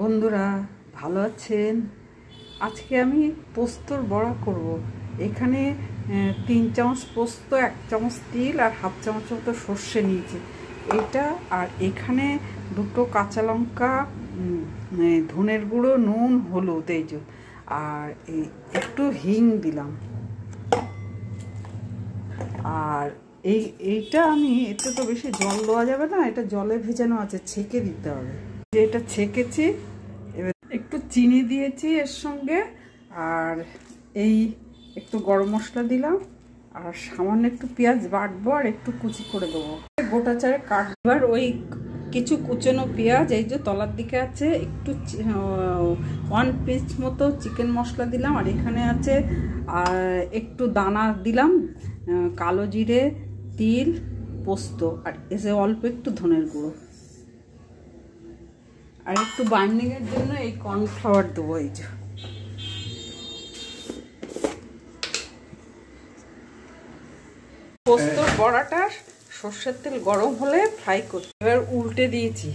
বন্ধুরা ভালো আছেন? আজকে আমি পোস্তর বড়া করব। এখানে 3 চামচ পোস্ত, 1 চামচ তিল আর হাফ চামচ মতো সর্ষে নিয়েছি এটা। আর এখানে 2টো কাঁচা লঙ্কা, ধনের গুঁড়ো, নুন, হলুদ, এই যে, আর একটু হিং দিলাম। আর এইটা আমি এতে তো বেশি জল দেওয়া যাবে না, এটা জলে ভেজানো আছে, ছেঁকে দিতে হবে। এটা ছেঁকেছি, এবার একটু চিনি দিয়েছি এর সঙ্গে, আর এই একটু গরম মশলা দিলাম, আর সামান্য একটু পেঁয়াজ বাটবো আর একটু কুচি করে দেবো। গোটা চারে কাটবার ওই কিছু কুচনো পেঁয়াজ, এই যে তলার দিকে আছে, একটু 1 পিস মতো চিকেন মশলা দিলাম, আর এখানে আছে আর একটু দানা দিলাম, কালো জিরে, তিল, পোস্ত, আর এসে অল্প একটু ধনের গুঁড়ো, আর একটু বাইন্ডিংয়ের জন্য এই কর্নফ্লাওয়ার দেবো। এই যে পোস্তর বড়াটা সর্ষের তেল গরম হলে ফ্রাই করতে, এবার উল্টে দিয়েছি।